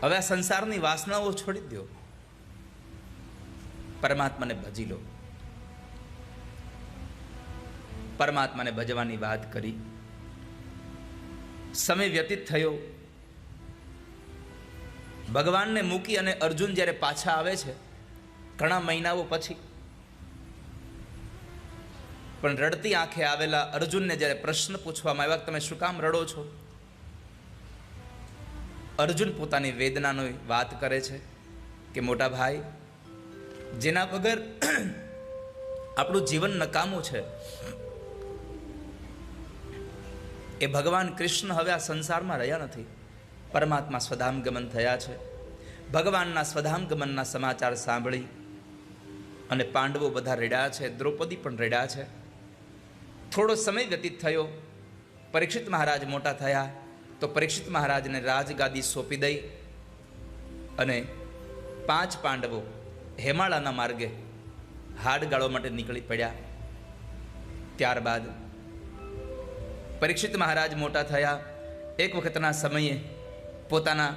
હવે આ સંસારની વાસનાઓ છોડી દો, પરમાત્માને ભજી લો. પરમાત્માને ભજવાની વાત કરી. સમય વ્યતીત થયો. ભગવાનને મૂકી અને અર્જુન જ્યારે પાછા આવે છે ઘણા મહિનાઓ પછી, પણ રડતી આંખે આવેલા અર્જુનને જ્યારે પ્રશ્ન પૂછવામાં આવ્યા, તમે શું કામ રડો છો? અર્જુન પોતાની વેદનાનો વાત કરે છે કે મોટા ભાઈ, જેના વગર આપણું જીવન નકામું છે, એ ભગવાન કૃષ્ણ હવે આ સંસારમાં રહ્યા નથી. પરમાત્મા સ્વધામ ગમન થયા છે. ભગવાનના સ્વધામ ગમનના સમાચાર સાંભળી અને પાંડવો બધા રડ્યા છે, દ્રૌપદી પણ રડ્યા છે. થોડો સમય વ્યતીત થયો. પરીક્ષિત મહારાજ મોટા થયા તો પરીક્ષિત મહારાજને રાજગાદી સોંપી દઈ અને 5 પાંડવો હેમાળાના માર્ગે હાડ ગાળવા માટે નીકળી પડ્યા. ત્યારબાદ પરીક્ષિત મહારાજ મોટા થયા. એક વખતના સમયે પોતાના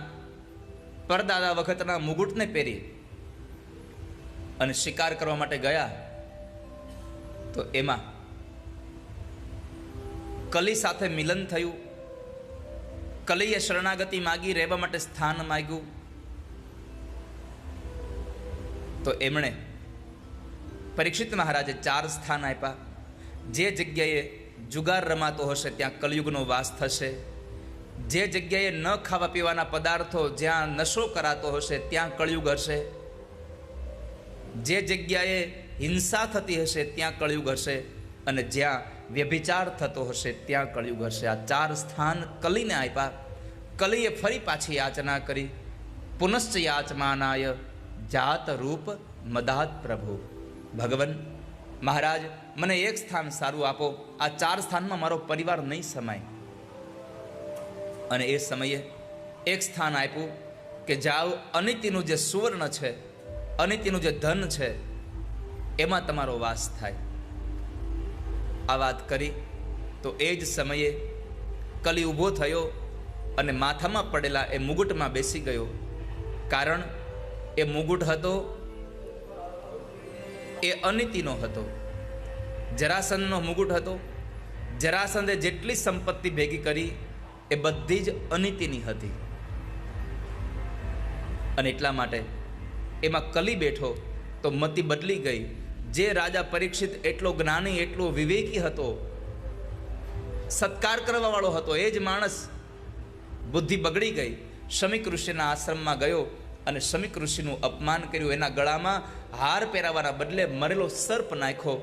પરદાદા વખતના મુગુટને પહેરી અને શિકાર કરવા માટે ગયા તો એમાં કલી સાથે મિલન થયું. કલીએ શરણાગતિ માગી, રહેવા માટે સ્થાન માગ્યું. તો એમણે પરીક્ષિત મહારાજે 4 સ્થાન આપ્યા. જે જગ્યાએ જુગાર રમાતો હશે ત્યાં કલયુગનો વાસ થશે. જે જગ્યાએ ન ખાવા પીવાના પદાર્થો, જ્યાં નશો કરાતો હશે ત્યાં કળયુગ હશે. જે જગ્યાએ હિંસા થતી હશે ત્યાં કળયુગ હશે. અને જ્યાં વ્યભિચાર થતો હશે ત્યાં કળયુગ હશે. આ 4 સ્થાન કલીને આપ્યા. કલીએ ફરી પાછી યાચના કરી. પુનશ્ચ યાચમાનાય જાત રૂપ મદાત પ્રભુ. ભગવાન મહારાજ, મને એક સ્થાન સારું આપો. આ 4 સ્થાનમાં મારો પરિવાર નહીં સમાય. અને એ સમયે એક સ્થાન આપ્યું કે જાઓ, અનિતિનું જે સુવર્ણ છે, અનિતિનું જે ધન છે, એમાં તમારો વાસ થાય. આ વાત કરી તો એ જ સમયે કલી ઊભો થયો અને માથામાં પડેલા એ મુગુટમાં બેસી ગયો. કારણ એ મુગુટ હતો એ અનિતિનો હતો. જરાસંધનો મુગુટ હતો. જરાસંધે જેટલી સંપત્તિ ભેગી કરી એ બધી જ અનિતિની હતી. અને એટલા માટે એમાં કલી બેઠો તો મતિ બદલી ગઈ. જે રાજા પરીક્ષિત એટલો જ્ઞાની, એટલો વિવેકી હતો, સત્કાર કરવા વાળો હતો, એ જ માણસ બુદ્ધિ બગડી ગઈ. શમીક ઋષિના આશ્રમમાં ગયો અને શમીક ઋષિનું અપમાન કર્યું. એના ગળામાં હાર પહેરાવાના બદલે મરેલો સર્પ નાખ્યો.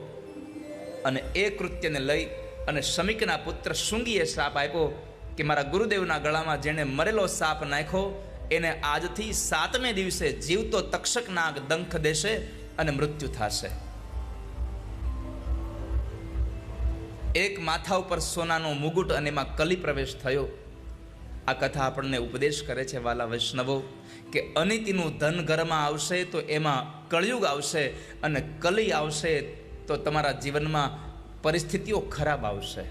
અને એ કૃત્યને લઈ અને શમીકના પુત્ર શૃંગીએ શ્રાપ આપ્યો કે મારા ગુરુદેવના ગળામાં જેણે મરેલો સાપ નાખ્યો એને આજથી 7મે દિવસે જીવતો તક્ષક નાગ દંખ દેશે અને મૃત્યુ થશે. એક માથા ઉપર સોનાનો મુગુટ અને એમાં કલી પ્રવેશ થયો. આ કથા આપણને ઉપદેશ કરે છે વાલા વૈષ્ણવો કે અનિતિનું ધન ઘરમાં આવશે તો એમાં કળયુગ આવશે, અને કલી આવશે તો તમારા જીવનમાં પરિસ્થિતિઓ ખરાબ આવશે.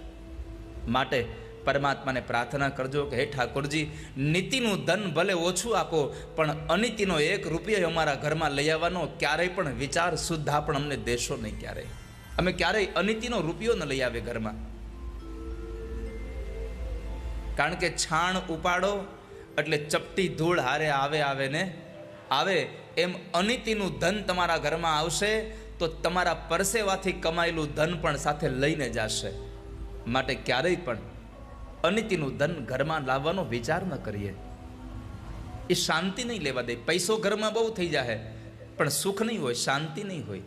માટે પરમાત્માને પ્રાર્થના કરજો કે હે ઠાકોરજી, નીતિનું ધન ભલે ઓછું આપો પણ અનિતિનો 1 રૂપિયો અમારા ઘરમાં લઈ આવવાનો ક્યારેય પણ વિચાર સુદ્ધા પણ અમને દેશો નહીં. ક્યારેય અમે ક્યારેય અનિતિનો રૂપિયો ન લઈ આવે ઘરમાં. કારણ કે છાણ ઉપાડો એટલે ચપટી ધૂળ હારે આવે ને આવે. એમ અનિતિનું ધન તમારા ઘરમાં આવશે તો તમારા પરસેવાથી કમાયેલું ધન પણ સાથે લઈને જશે. માટે ક્યારેય પણ અનિતિનું ધન ઘરમાં લાવવાનો વિચાર ન કરીએ. એ શાંતિ નહીં લેવા દે. પૈસો ઘરમાં બહુ થઈ જાય પણ સુખ નહીં હોય, શાંતિ નહીં હોય.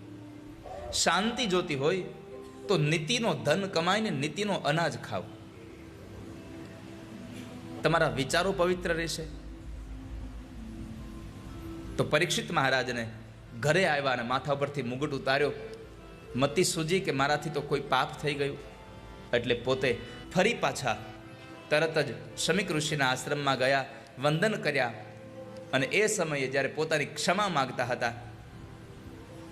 શાંતિ જોતી હોય તો નીતિનો ધન કમાઈને નીતિનો અનાજ ખાવ. તમારા વિચારો પવિત્ર રહેશે. તો પરીક્ષિત મહારાજને ઘરે આવ્યા અને માથા પરથી મુગટ ઉતાર્યો. મતિ સૂજી કે મારાથી તો કોઈ પાપ થઈ ગયું. એટલે પોતે ફરી પાછા તરત જ શમીક ઋષિના આશ્રમમાં ગયા, વંદન કર્યા. અને એ સમયે જ્યારે પોતાની ક્ષમા માગતા હતા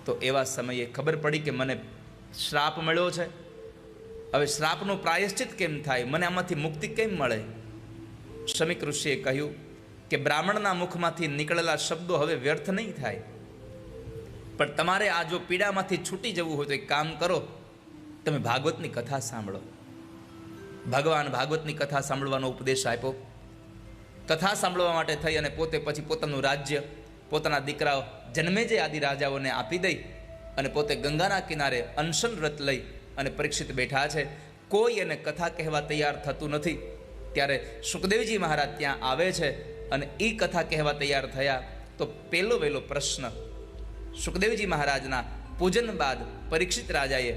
તો એવા સમયે ખબર પડી કે મને શ્રાપ મળ્યો છે. હવે શ્રાપનું પ્રાયશ્ચિત કેમ થાય, મને આમાંથી મુક્તિ કેમ મળે? શમીક ઋષિએ કહ્યું કે બ્રાહ્મણના મુખમાંથી નીકળેલા શબ્દો હવે વ્યર્થ નહીં થાય, પણ તમારે આ જો પીડામાંથી છૂટી જવું હોય તો એક કામ કરો, તમે ભાગવતની કથા સાંભળો. ભગવાન ભાગવતની કથા સાંભળવાનો ઉપદેશ આપ્યો. કથા સાંભળવા માટે થઈ અને પોતે પછી પોતાનું રાજ્ય પોતાના દીકરાઓ જન્મેજય આદિ રાજાઓને આપી દઈ અને પોતે ગંગાના કિનારે અનશન વ્રત લઈ અને પરીક્ષિત બેઠા છે. કોઈ એને કથા કહેવા તૈયાર થતું નથી. ત્યારે સુખદેવજી મહારાજ ત્યાં આવે છે અને એ કથા કહેવા તૈયાર થયા તો પહેલો વહેલો પ્રશ્ન સુખદેવજી મહારાજના પૂજન બાદ પરીક્ષિત રાજાએ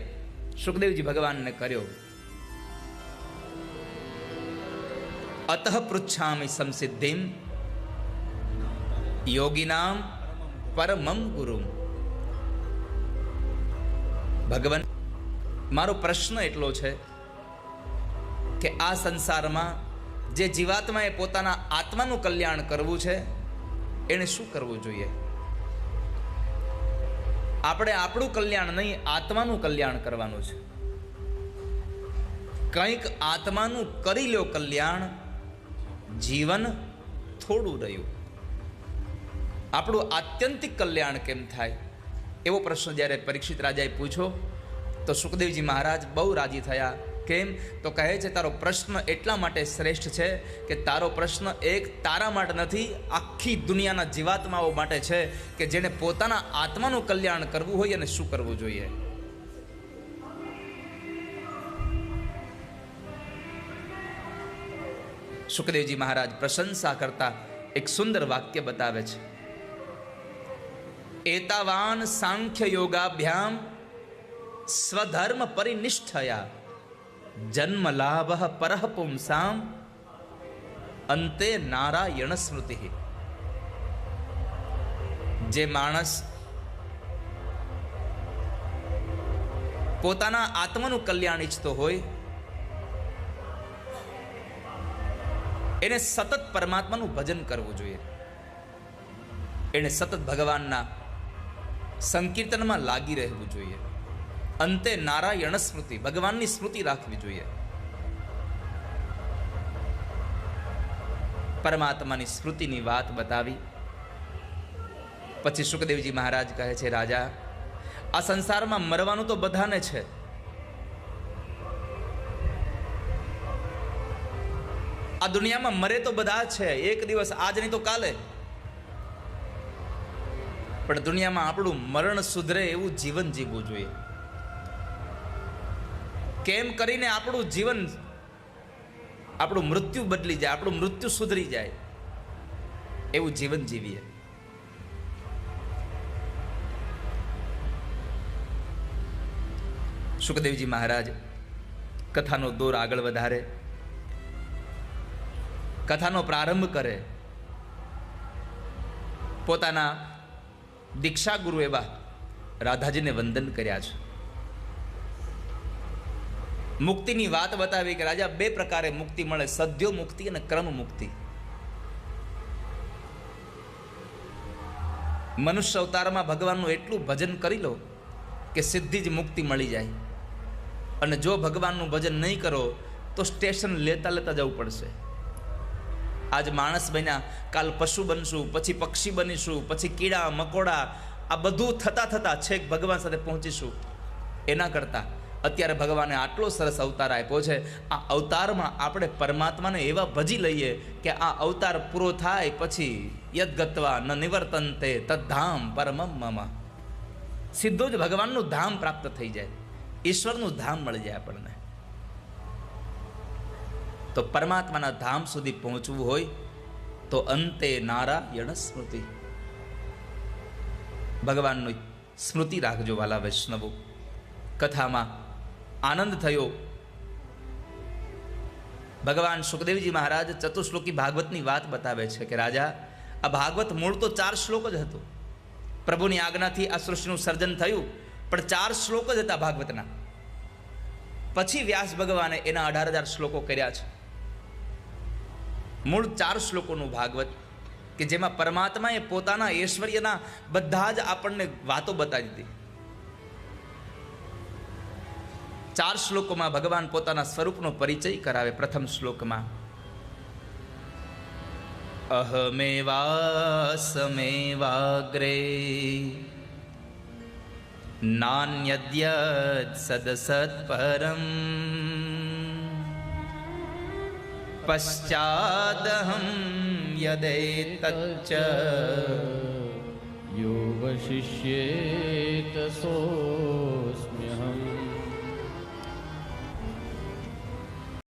સુખદેવજી ભગવાનને કર્યો. અતઃ પૃચ્છામિ સંસિદ્ધિમ યોગિનામ પરમમ ગુરુમ. ભગવાન, મારો પ્રશ્ન એટલો છે કે આ સંસારમાં જે જીવાત્માએ પોતાના આત્માનું કલ્યાણ કરવું છે એણે શું કરવું જોઈએ? આપણે આપણું કલ્યાણ નહીં, આત્માનું કલ્યાણ કરવાનું છે. કંઈક આત્માનું કરી લો કલ્યાણ, જીવન થોડું રહ્યું. આપણું આત્યંતિક કલ્યાણ કેમ થાય? એવો પ્રશ્ન જ્યારે પરીક્ષિત રાજાએ પૂછ્યો તો સુખદેવજી મહારાજ બહુ રાજી થયા. કેમ? તો કહે છે, તારો પ્રશ્ન એટલા માટે શ્રેષ્ઠ છે કે તારો પ્રશ્ન એક તારા માટે નથી, આખી દુનિયાના જીવાત્માઓ માટે છે કે જેને પોતાના આત્માનું કલ્યાણ કરવું હોય અને શું કરવું જોઈએ. સુખદેવજી મહારાજ પ્રશંસા કરતા એક સુંદર વાક્ય બતાવે છે. એતાવાન સાંખ્ય યોગાભ્યામ સ્વધર્મ પરિનિષ્ઠયા જન્મ લાભ પરઃ પુંસામ અંતે નારાયણ સ્મૃતિ. જે માણસ પોતાના આત્માનું કલ્યાણ ઈચ્છતો હોય એને સતત પરમાત્માનું ભજન કરવું જોઈએ. એને સતત ભગવાનના સંકીર્તનમાં લાગી રહેવું જોઈએ. અંતે નારાયણ સ્મૃતિ, ભગવાનની સ્મૃતિ રાખવી જોઈએ. પરમાત્માની સ્મૃતિની વાત બતાવી પછી સુખદેવજી મહારાજ કહે છે, રાજા, આ સંસારમાં મરવાનું તો બધાને છે, આ દુનિયામાં મરે તો બધા છે, એક દિવસ આજ નહીં તો કાલે, પણ દુનિયામાં આપણું મરણ સુધરે એવું જીવન જીવવું જોઈએ. કેમ કરીને આપણું જીવન, આપણું મૃત્યુ બદલી જાય, આપણું મૃત્યુ સુધરી જાય એવું જીવન જીવીએ. સુખદેવજી મહારાજ કથાનો દોર આગળ વધારે, કથાનો પ્રારંભ કરે. પોતાના દીક્ષા ગુરુ એવા રાધાજીને વંદન કર્યા છે. મુક્તિની વાત બતાવી કે રાજા, બે પ્રકારે મુક્તિ મળે, સદ્યો મુક્તિ અને ક્રમ મુક્તિ. મનુષ્ય અવતારમાં ભગવાનનું એટલું ભજન કરી લો કે સીધી જ મુક્તિ મળી જાય. અને જો ભગવાનનું ભજન નહીં કરો તો સ્ટેશન લેતા લેતા જવું પડશે. આજ માણસ બન્યા, કાલ પશુ બનશું, પછી પક્ષી બનીશું, પછી કીડા મકોડા, આ બધું થતાં થતાં છેક ભગવાન સાથે પહોંચીશું. એના કરતાં અત્યારે ભગવાને આટલો સરસ અવતાર આપ્યો છે, આ અવતારમાં આપણે પરમાત્માને એવા ભજી લઈએ કે આ અવતાર પૂરો થાય પછી યદ્ગત્વા ન નિવર્તન્તે તદ્ધામ પરમમ મમ, સીધો જ ભગવાનનું ધામ પ્રાપ્ત થઈ જાય, ઈશ્વરનું ધામ મળી જાય આપણને. તો પરમાત્માના ધામ સુધી પહોંચવું હોય તો અંતે નારાયણ સ્મૃતિ, ભગવાનની સ્મૃતિ રાખજો વાલા વૈષ્ણવો. કથામાં આનંદ થયો. ભગવાન સુખદેવજી મહારાજ ચતુશ્લોકી ભાગવતની વાત બતાવે છે કે રાજા, આ ભાગવત મૂળ તો 4 શ્લોક જ હતું. પ્રભુની આજ્ઞાથી આ સૃષ્ટિનું સર્જન થયું, પણ 4 શ્લોક જ હતા ભાગવતના. પછી વ્યાસ ભગવાને એના 18,000 શ્લોકો કર્યા છે. મૂળ 4 શ્લોકોનું ભાગવત કે જેમાં પરમાત્માએ પોતાના ઐશ્વર્યના બધા જ આપણને વાતો બતાવી દીધી. 4 શ્લોકોમાં ભગવાન પોતાના સ્વરૂપનો પરિચય કરાવે. પ્રથમ શ્લોકમાં અહમેવાસમેવાગ્રે નાન્યદ્યત સદસત્પરમ પશ્ચાદહં યદેતચ્ચ યો વશિષ્યેત સોऽસ્મ્યહम्.